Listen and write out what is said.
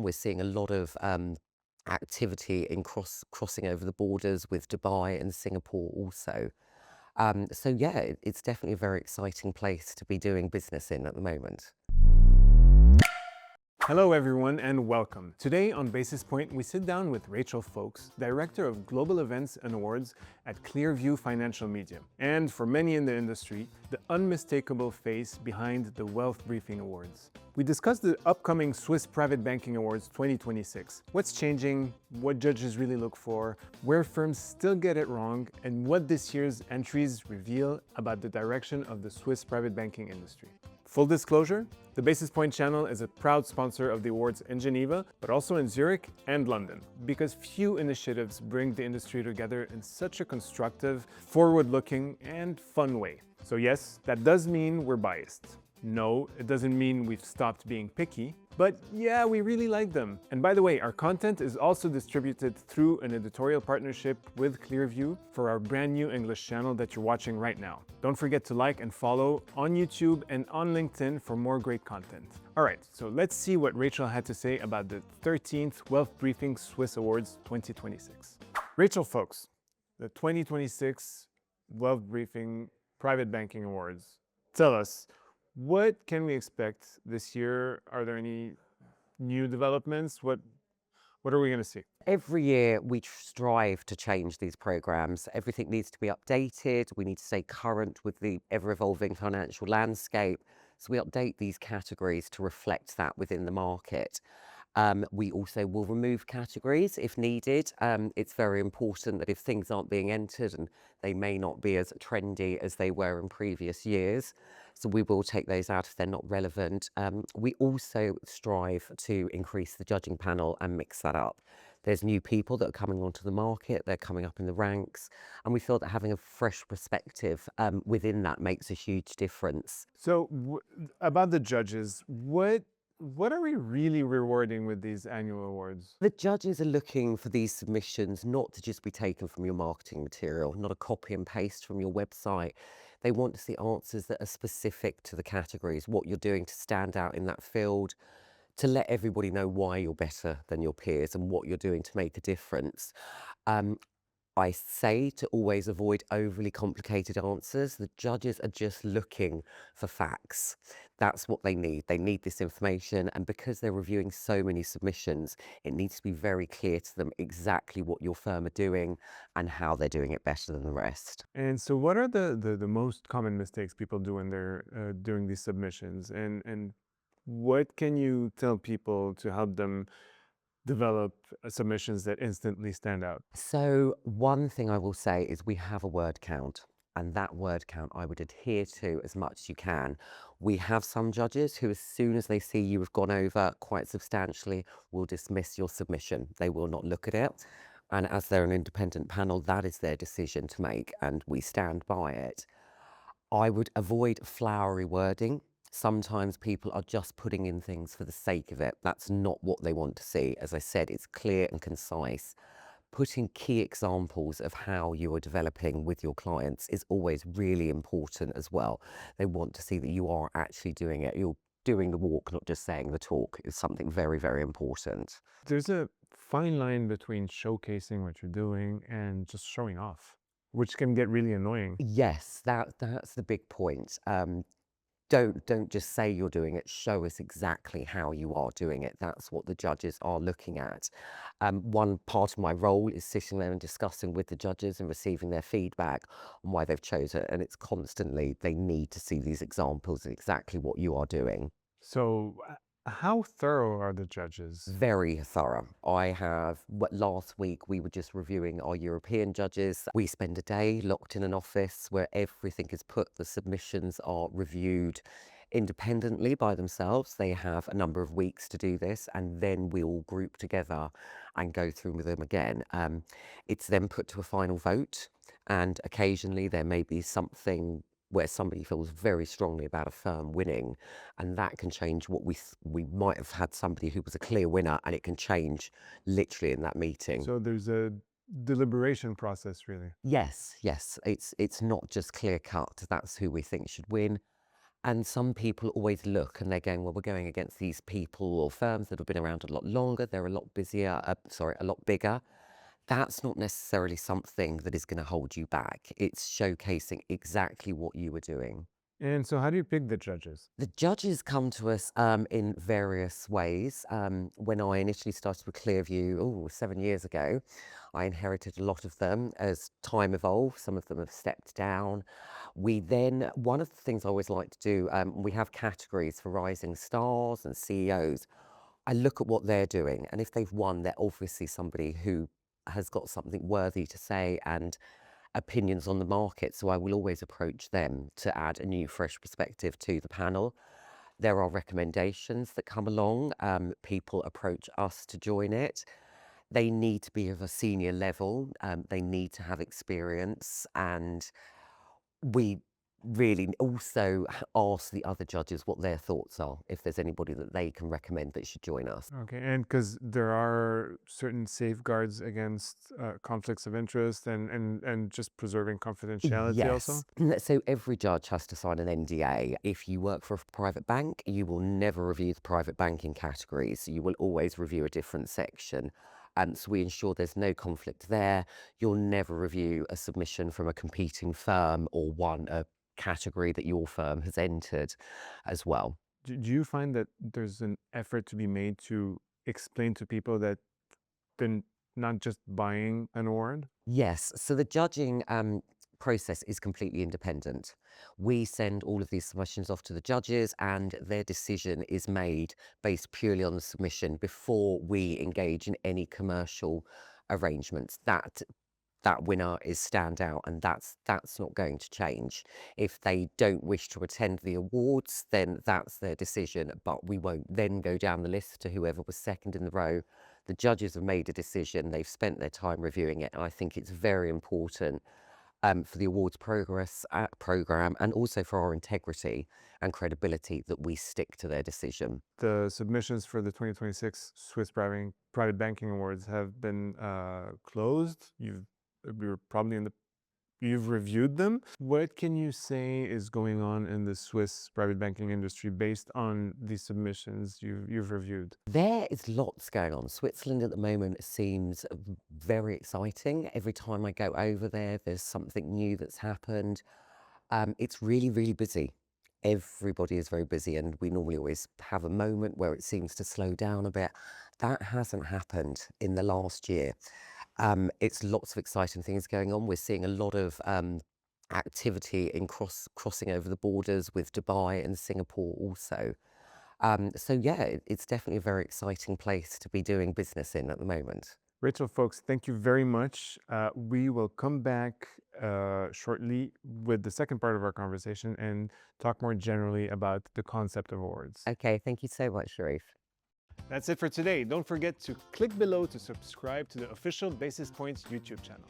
we're seeing a lot of activity in crossing over the borders with Dubai and Singapore also. So yeah, it's definitely a very exciting place to be doing business in at the moment. Hello everyone and welcome. Today on Basis Point, we sit down with Rachel Fokes, Director of Global Events and Awards at ClearView Financial Media, and for many in the industry, the unmistakable face behind the Wealth Briefing Awards. We discussed the upcoming Swiss Private Banking Awards 2026, what's changing, what judges really look for, where firms still get it wrong, and what this year's entries reveal about the direction of the Swiss private banking industry. Full disclosure, the Basis Point channel is a proud sponsor of the awards in Geneva, but also in Zurich and London, because few initiatives bring the industry together in such a constructive, forward-looking, and fun way. So yes, that does mean we're biased. No, it doesn't mean we've stopped being picky, but yeah, we really like them. And by the way, our content is also distributed through an editorial partnership with ClearView for our brand new English channel that you're watching right now. Don't forget to like and follow on YouTube and on LinkedIn for more great content. All right, so let's see what Rachel had to say about the 13th Wealth Briefing Swiss Awards 2026. Rachel Fokes, the 2026 Wealth Briefing Private Banking Awards. Tell us, what can we expect this year? Are there any new developments? What are we going to see? Every year we strive to change these programs. Everything needs to be updated. We need to stay current with the ever-evolving financial landscape. So we update these categories to reflect that within the market. We also will remove categories if needed. It's very important that if things aren't being entered and they may not be as trendy as they were in previous years, so we will take those out if they're not relevant. We also strive to increase the judging panel and mix that up. There's new people that are coming onto the market, they're coming up in the ranks, and we feel that having a fresh perspective within that makes a huge difference. So about the judges, what are we really rewarding with these annual awards? The judges are looking for these submissions not to just be taken from your marketing material, not a copy and paste from your website. They want to see answers that are specific to the categories, what you're doing to stand out in that field, to let everybody know why you're better than your peers and what you're doing to make a difference. Um, I say to always avoid overly complicated answers. The judges are just looking for facts. That's what they need. They need this information. And because they're reviewing so many submissions, it needs to be very clear to them exactly what your firm are doing and how they're doing it better than the rest. And so what are the most common mistakes people do when they're doing these submissions? And what can you tell people to help them develop submissions that instantly stand out? So one thing I will say is we have a word count. And that word count I would adhere to as much as you can. We have some judges who, as soon as they see you have gone over quite substantially, will dismiss your submission. They will not look at it. And as they're an independent panel, that is their decision to make, and we stand by it. I would avoid flowery wording. Sometimes people are just putting in things for the sake of it. That's not what they want to see. As I said, it's clear and concise. Putting key examples of how you are developing with your clients is always really important as well. They want to see that you are actually doing it. You're doing the walk, not just saying the talk, is something very, very important. There's a fine line between showcasing what you're doing and just showing off, which can get really annoying. Yes, that's the big point. Don't just say you're doing it, show us exactly how you are doing it. That's what the judges are looking at. One part of my role is sitting there and discussing with the judges and receiving their feedback on why they've chosen it. And it's constantly, they need to see these examples of exactly what you are doing. So how thorough are the judges? Very thorough. Last week we were just reviewing our European judges. We spend a day locked in an office where everything is put, the submissions are reviewed independently by themselves. They have a number of weeks to do this, and then we all group together and go through with them again. It's then put to a final vote, and occasionally there may be something where somebody feels very strongly about a firm winning, and that can change what we might have had somebody who was a clear winner, and it can change literally in that meeting. So there's a deliberation process, really. Yes, it's not just clear cut, that's who we think should win. And some people always look and they're going, well, we're going against these people or firms that have been around a lot longer. They're a lot busier, a lot bigger. That's not necessarily something that is going to hold you back. It's showcasing exactly what you were doing. And so how do you pick the judges? The judges come to us in various ways. When I initially started with ClearView, 7 years ago, I inherited a lot of them. As time evolved, some of them have stepped down. One of the things I always like to do, we have categories for rising stars and CEOs. I look at what they're doing, and if they've won, they're obviously somebody who has got something worthy to say and opinions on the market. So I will always approach them to add a new, fresh perspective to the panel. There are recommendations that come along. People approach us to join it. They need to be of a senior level. They need to have experience, and we really also ask the other judges what their thoughts are, if there's anybody that they can recommend that should join us. Okay, and because there are certain safeguards against conflicts of interest and just preserving confidentiality also? Yes. So every judge has to sign an NDA. If you work for a private bank, you will never review the private banking categories. You will always review a different section. So we ensure there's no conflict there. You'll never review a submission from a competing firm or a category that your firm has entered as well. Do you find that there's an effort to be made to explain to people that they're not just buying an award? Yes, so the judging process is completely independent. We send all of these submissions off to the judges, and their decision is made based purely on the submission before we engage in any commercial arrangements. That winner is standout, and that's not going to change. If they don't wish to attend the awards, then that's their decision, but we won't then go down the list to whoever was second in the row. The judges have made a decision, they've spent their time reviewing it, and I think it's very important for the awards program and also for our integrity and credibility that we stick to their decision. The submissions for the 2026 Swiss Private Banking Awards have been closed. You're probably you've reviewed them. What can you say is going on in the Swiss private banking industry based on the submissions you've reviewed? There is lots going on. Switzerland at the moment seems very exciting. Every time I go over there, there's something new that's happened. It's really, really busy. Everybody is very busy, and we normally always have a moment where it seems to slow down a bit. That hasn't happened in the last year. It's lots of exciting things going on. We're seeing a lot of activity in crossing over the borders with Dubai and Singapore also. So yeah, it's definitely a very exciting place to be doing business in at the moment. Rachel Fokes, thank you very much. We will come back shortly with the second part of our conversation and talk more generally about the concept of awards. Okay, thank you so much, Sharif. That's it for today. Don't forget to click below to subscribe to the official Basis Points YouTube channel.